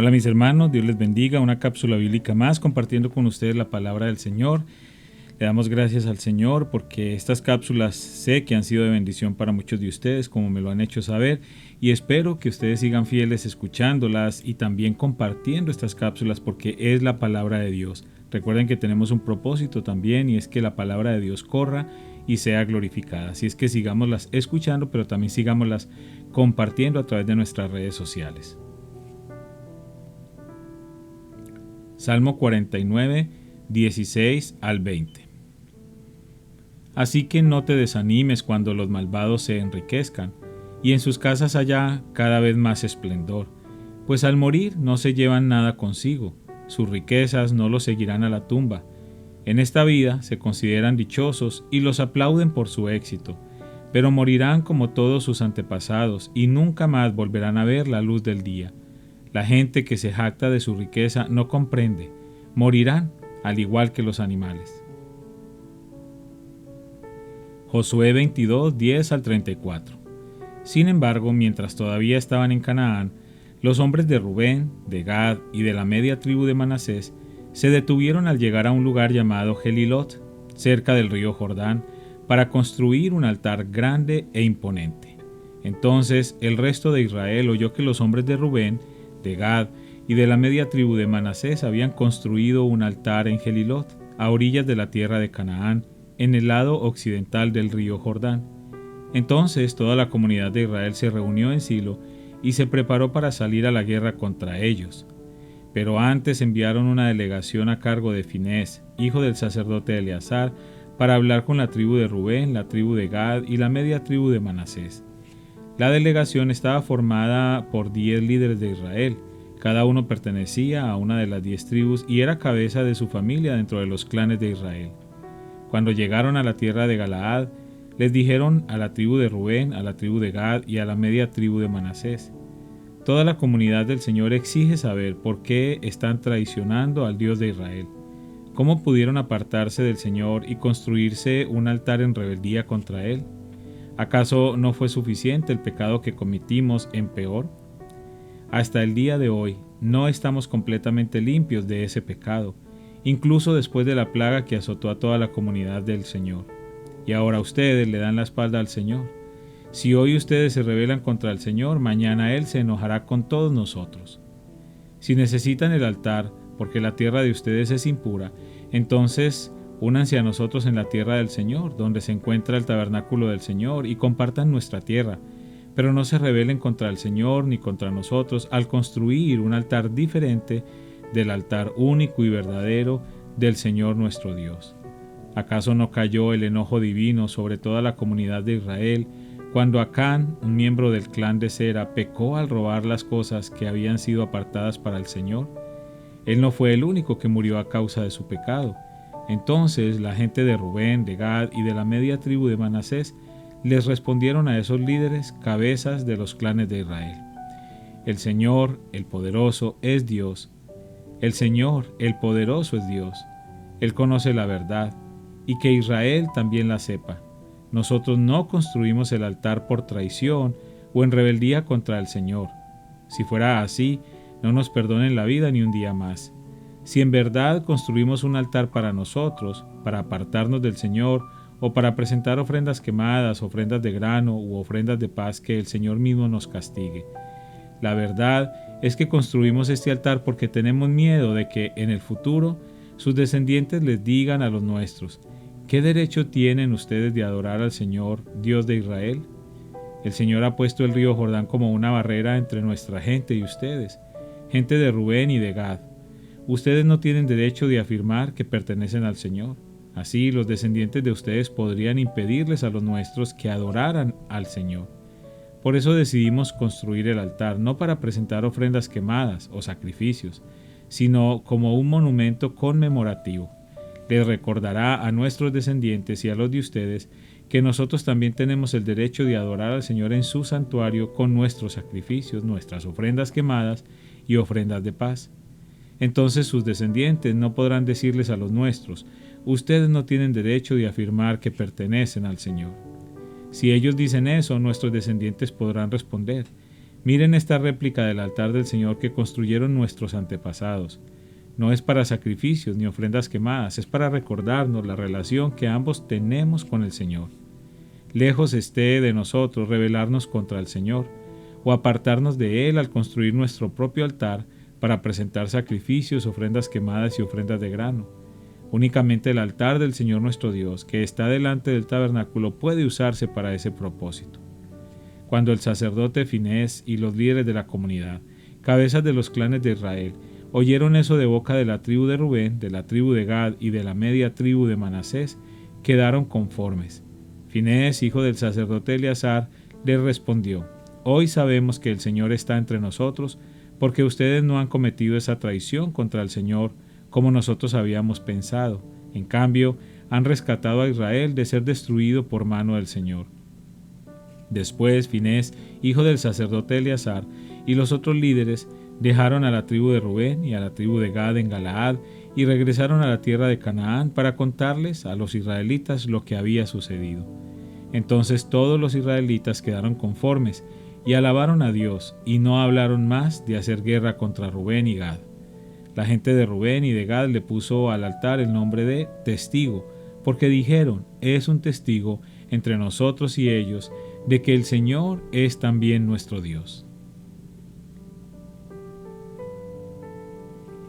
Hola mis hermanos, Dios les bendiga, una cápsula bíblica más compartiendo con ustedes la palabra del Señor. Le damos gracias al Señor porque estas cápsulas sé que han sido de bendición para muchos de ustedes, como me lo han hecho saber, y espero que ustedes sigan fieles escuchándolas y también compartiendo estas cápsulas porque es la palabra de Dios. Recuerden que tenemos un propósito también y es que la palabra de Dios corra y sea glorificada. Así es que sigámoslas escuchando, pero también sigámoslas compartiendo a través de nuestras redes sociales. Salmo 49, 16 al 20. Así que no te desanimes cuando los malvados se enriquezcan, y en sus casas haya cada vez más esplendor, pues al morir no se llevan nada consigo, sus riquezas no los seguirán a la tumba. En esta vida se consideran dichosos y los aplauden por su éxito, pero morirán como todos sus antepasados y nunca más volverán a ver la luz del día. La gente que se jacta de su riqueza no comprende, morirán al igual que los animales. Josué 22, 10 al 34. Sin embargo, mientras todavía estaban en Canaán, los hombres de Rubén, de Gad y de la media tribu de Manasés se detuvieron al llegar a un lugar llamado Gelilot, cerca del río Jordán, para construir un altar grande e imponente. Entonces el resto de Israel oyó que los hombres de Rubén, de Gad y de la media tribu de Manasés habían construido un altar en Gelilot, a orillas de la tierra de Canaán, en el lado occidental del río Jordán. Entonces toda la comunidad de Israel se reunió en Silo y se preparó para salir a la guerra contra ellos. Pero antes enviaron una delegación a cargo de Finés, hijo del sacerdote Eleazar, para hablar con la tribu de Rubén, la tribu de Gad y la media tribu de Manasés. La delegación estaba formada por 10 líderes de Israel. Cada uno pertenecía a una de las 10 tribus y era cabeza de su familia dentro de los clanes de Israel. Cuando llegaron a la tierra de Galaad, les dijeron a la tribu de Rubén, a la tribu de Gad y a la media tribu de Manasés: toda la comunidad del Señor exige saber por qué están traicionando al Dios de Israel. ¿Cómo pudieron apartarse del Señor y construirse un altar en rebeldía contra Él? ¿Acaso no fue suficiente el pecado que cometimos en Peor? Hasta el día de hoy no estamos completamente limpios de ese pecado, incluso después de la plaga que azotó a toda la comunidad del Señor. Y ahora ustedes le dan la espalda al Señor. Si hoy ustedes se rebelan contra el Señor, mañana Él se enojará con todos nosotros. Si necesitan el altar porque la tierra de ustedes es impura, entonces únanse a nosotros en la tierra del Señor, donde se encuentra el tabernáculo del Señor, y compartan nuestra tierra. Pero no se rebelen contra el Señor ni contra nosotros al construir un altar diferente del altar único y verdadero del Señor nuestro Dios. ¿Acaso no cayó el enojo divino sobre toda la comunidad de Israel cuando Acán, un miembro del clan de Sera, pecó al robar las cosas que habían sido apartadas para el Señor? Él no fue el único que murió a causa de su pecado. Entonces la gente de Rubén, de Gad y de la media tribu de Manasés les respondieron a esos líderes, cabezas de los clanes de Israel: el Señor, el poderoso, es Dios. El Señor, el poderoso, es Dios. Él conoce la verdad, y que Israel también la sepa. Nosotros no construimos el altar por traición o en rebeldía contra el Señor. Si fuera así, no nos perdonen la vida ni un día más. Si en verdad construimos un altar para nosotros, para apartarnos del Señor, o para presentar ofrendas quemadas, ofrendas de grano u ofrendas de paz, que el Señor mismo nos castigue. La verdad es que construimos este altar porque tenemos miedo de que en el futuro sus descendientes les digan a los nuestros: ¿qué derecho tienen ustedes de adorar al Señor, Dios de Israel? El Señor ha puesto el río Jordán como una barrera entre nuestra gente y ustedes, gente de Rubén y de Gad. Ustedes no tienen derecho de afirmar que pertenecen al Señor. Así, los descendientes de ustedes podrían impedirles a los nuestros que adoraran al Señor. Por eso decidimos construir el altar, no para presentar ofrendas quemadas o sacrificios, sino como un monumento conmemorativo. Les recordará a nuestros descendientes y a los de ustedes que nosotros también tenemos el derecho de adorar al Señor en su santuario con nuestros sacrificios, nuestras ofrendas quemadas y ofrendas de paz. Entonces sus descendientes no podrán decirles a los nuestros: ustedes no tienen derecho de afirmar que pertenecen al Señor. Si ellos dicen eso, nuestros descendientes podrán responder: Miren esta réplica del altar del Señor que construyeron nuestros antepasados. No es para sacrificios ni ofrendas quemadas, es para recordarnos la relación que ambos tenemos con el Señor. Lejos esté de nosotros rebelarnos contra el Señor, o apartarnos de Él al construir nuestro propio altar para presentar sacrificios, ofrendas quemadas y ofrendas de grano. Únicamente el altar del Señor nuestro Dios, que está delante del tabernáculo, puede usarse para ese propósito. Cuando el sacerdote Finehés y los líderes de la comunidad, cabezas de los clanes de Israel, oyeron eso de boca de la tribu de Rubén, de la tribu de Gad y de la media tribu de Manasés, quedaron conformes. Finehés, hijo del sacerdote Eleazar, les respondió: Hoy sabemos que el Señor está entre nosotros, porque ustedes no han cometido esa traición contra el Señor como nosotros habíamos pensado. En cambio, han rescatado a Israel de ser destruido por mano del Señor. Después, Finehés, hijo del sacerdote Eleazar, y los otros líderes dejaron a la tribu de Rubén y a la tribu de Gad en Galaad y regresaron a la tierra de Canaán para contarles a los israelitas lo que había sucedido. Entonces todos los israelitas quedaron conformes y alabaron a Dios, y no hablaron más de hacer guerra contra Rubén y Gad. La gente de Rubén y de Gad le puso al altar el nombre de Testigo, porque dijeron: es un testigo entre nosotros y ellos de que el Señor es también nuestro Dios.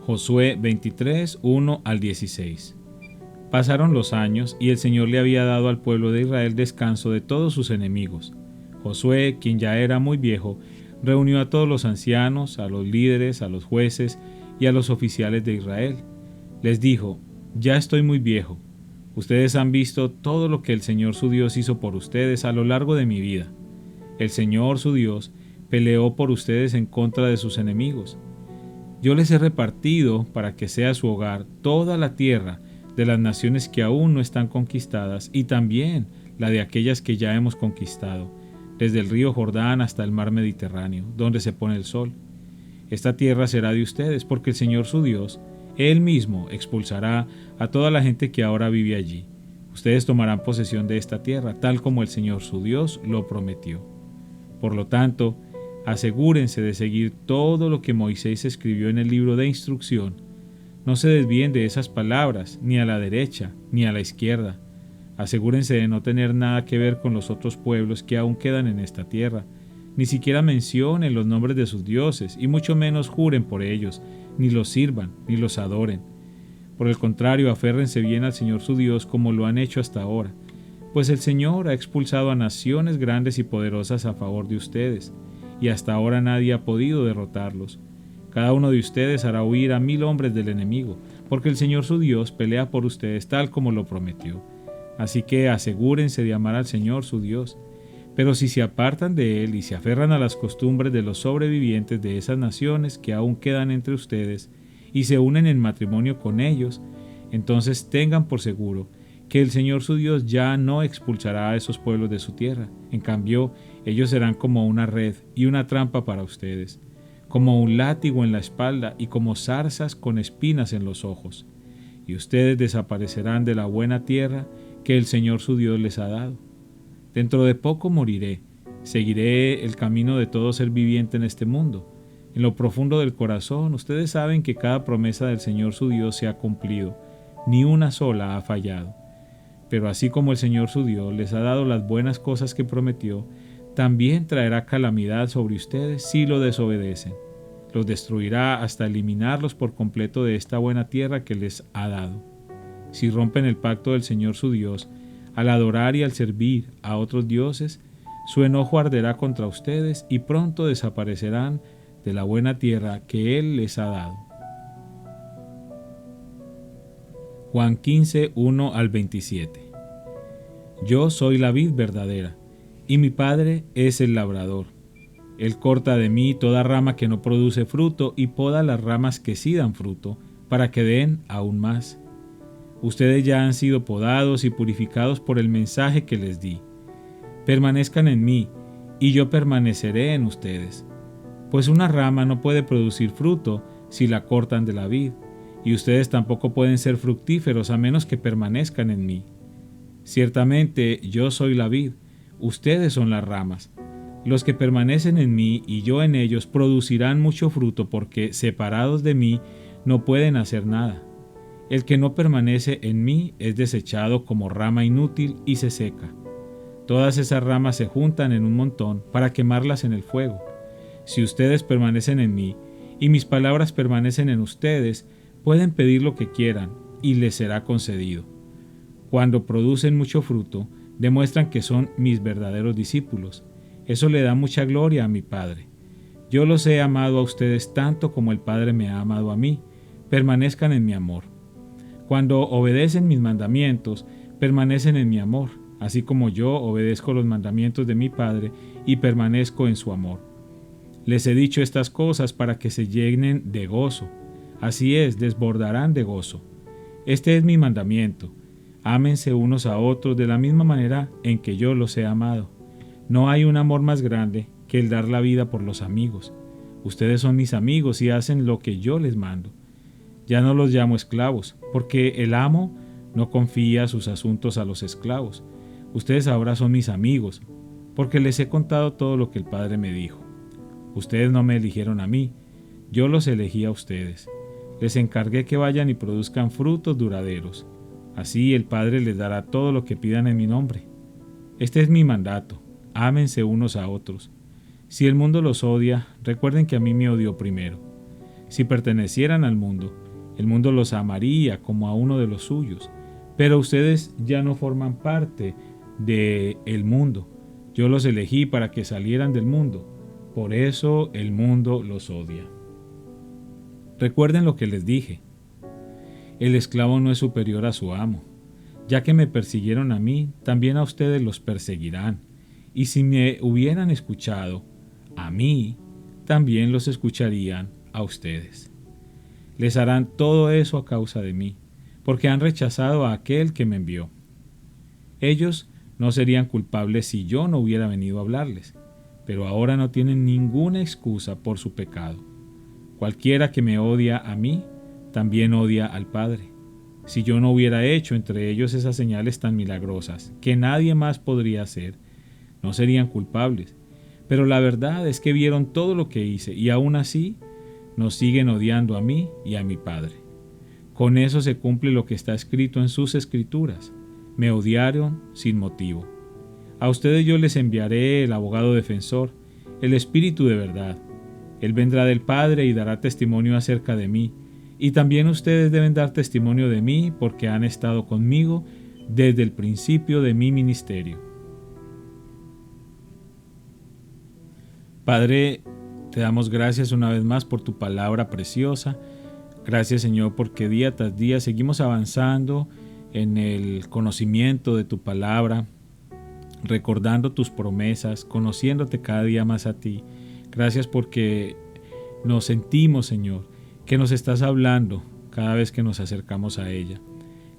Josué 23, 1 al 16. Pasaron los años y el Señor le había dado al pueblo de Israel descanso de todos sus enemigos. Josué, quien ya era muy viejo, reunió a todos los ancianos, a los líderes, a los jueces y a los oficiales de Israel. Les dijo: ya estoy muy viejo. Ustedes han visto todo lo que el Señor su Dios hizo por ustedes a lo largo de mi vida. El Señor su Dios peleó por ustedes en contra de sus enemigos. Yo les he repartido para que sea su hogar toda la tierra de las naciones que aún no están conquistadas y también la de aquellas que ya hemos conquistado, desde el río Jordán hasta el mar Mediterráneo, donde se pone el sol. Esta tierra será de ustedes porque el Señor su Dios, Él mismo expulsará a toda la gente que ahora vive allí. Ustedes tomarán posesión de esta tierra, tal como el Señor su Dios lo prometió. Por lo tanto, asegúrense de seguir todo lo que Moisés escribió en el libro de instrucción. No se desvíen de esas palabras, ni a la derecha, ni a la izquierda. Asegúrense de no tener nada que ver con los otros pueblos que aún quedan en esta tierra. Ni siquiera mencionen los nombres de sus dioses, y mucho menos juren por ellos, ni los sirvan, ni los adoren. Por el contrario, aférrense bien al Señor su Dios como lo han hecho hasta ahora, pues el Señor ha expulsado a naciones grandes y poderosas a favor de ustedes, y hasta ahora nadie ha podido derrotarlos. Cada uno de ustedes hará huir a 1000 hombres del enemigo, porque el Señor su Dios pelea por ustedes tal como lo prometió. Así que asegúrense de amar al Señor su Dios. Pero si se apartan de Él y se aferran a las costumbres de los sobrevivientes de esas naciones que aún quedan entre ustedes y se unen en matrimonio con ellos, entonces tengan por seguro que el Señor su Dios ya no expulsará a esos pueblos de su tierra. En cambio, ellos serán como una red y una trampa para ustedes, como un látigo en la espalda y como zarzas con espinas en los ojos. Y ustedes desaparecerán de la buena tierra que el Señor su Dios les ha dado. Dentro de poco moriré, seguiré el camino de todo ser viviente en este mundo. En lo profundo del corazón, ustedes saben que cada promesa del Señor su Dios se ha cumplido, ni una sola ha fallado. Pero así como el Señor su Dios les ha dado las buenas cosas que prometió, también traerá calamidad sobre ustedes si lo desobedecen. Los destruirá hasta eliminarlos por completo de esta buena tierra que les ha dado. Si rompen el pacto del Señor su Dios, al adorar y al servir a otros dioses, su enojo arderá contra ustedes y pronto desaparecerán de la buena tierra que Él les ha dado. Juan 15, 1 al 27. Yo soy la vid verdadera, y mi Padre es el labrador. Él corta de mí toda rama que no produce fruto y poda las ramas que sí dan fruto, para que den aún más. Ustedes ya han sido podados y purificados por el mensaje que les di. Permanezcan en mí, y yo permaneceré en ustedes. Pues una rama no puede producir fruto si la cortan de la vid, y ustedes tampoco pueden ser fructíferos a menos que permanezcan en mí. Ciertamente yo soy la vid, ustedes son las ramas. Los que permanecen en mí y yo en ellos producirán mucho fruto, porque separados de mí no pueden hacer nada. El que no permanece en mí es desechado como rama inútil y se seca. Todas esas ramas se juntan en un montón para quemarlas en el fuego. Si ustedes permanecen en mí y mis palabras permanecen en ustedes, pueden pedir lo que quieran y les será concedido. Cuando producen mucho fruto, demuestran que son mis verdaderos discípulos. Eso le da mucha gloria a mi Padre. Yo los he amado a ustedes tanto como el Padre me ha amado a mí. Permanezcan en mi amor. Cuando obedecen mis mandamientos, permanecen en mi amor, así como yo obedezco los mandamientos de mi Padre y permanezco en su amor. Les he dicho estas cosas para que se llenen de gozo. Así es, desbordarán de gozo. Este es mi mandamiento. Ámense unos a otros de la misma manera en que yo los he amado. No hay un amor más grande que el dar la vida por los amigos. Ustedes son mis amigos y hacen lo que yo les mando. Ya no los llamo esclavos, porque el amo no confía sus asuntos a los esclavos. Ustedes ahora son mis amigos, porque les he contado todo lo que el Padre me dijo. Ustedes no me eligieron a mí, yo los elegí a ustedes. Les encargué que vayan y produzcan frutos duraderos. Así el Padre les dará todo lo que pidan en mi nombre. Este es mi mandato. Ámense unos a otros. Si el mundo los odia, recuerden que a mí me odió primero. Si pertenecieran al mundo, el mundo los amaría como a uno de los suyos. Pero ustedes ya no forman parte del mundo. Yo los elegí para que salieran del mundo. Por eso el mundo los odia. Recuerden lo que les dije. El esclavo no es superior a su amo. Ya que me persiguieron a mí, también a ustedes los perseguirán. Y si me hubieran escuchado a mí, también los escucharían a ustedes. Les harán todo eso a causa de mí, porque han rechazado a aquel que me envió. Ellos no serían culpables si yo no hubiera venido a hablarles, pero ahora no tienen ninguna excusa por su pecado. Cualquiera que me odia a mí, también odia al Padre. Si yo no hubiera hecho entre ellos esas señales tan milagrosas, que nadie más podría hacer, no serían culpables. Pero la verdad es que vieron todo lo que hice y aún así nos siguen odiando a mí y a mi Padre. Con eso se cumple lo que está escrito en sus escrituras. Me odiaron sin motivo. A ustedes yo les enviaré el abogado defensor, el Espíritu de verdad. Él vendrá del Padre y dará testimonio acerca de mí. Y también ustedes deben dar testimonio de mí porque han estado conmigo desde el principio de mi ministerio. Padre, te damos gracias una vez más por tu palabra preciosa. Gracias, Señor, porque día tras día seguimos avanzando en el conocimiento de tu palabra, recordando tus promesas, conociéndote cada día más a ti. Gracias porque nos sentimos, Señor, que nos estás hablando cada vez que nos acercamos a ella.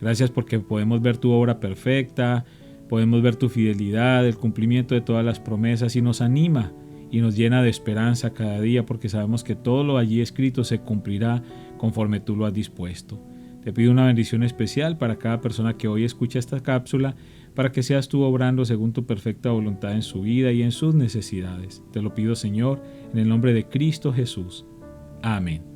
Gracias porque podemos ver tu obra perfecta, podemos ver tu fidelidad, el cumplimiento de todas las promesas y nos anima y nos llena de esperanza cada día porque sabemos que todo lo allí escrito se cumplirá conforme tú lo has dispuesto. Te pido una bendición especial para cada persona que hoy escucha esta cápsula, para que seas tú obrando según tu perfecta voluntad en su vida y en sus necesidades. Te lo pido, Señor, en el nombre de Cristo Jesús. Amén.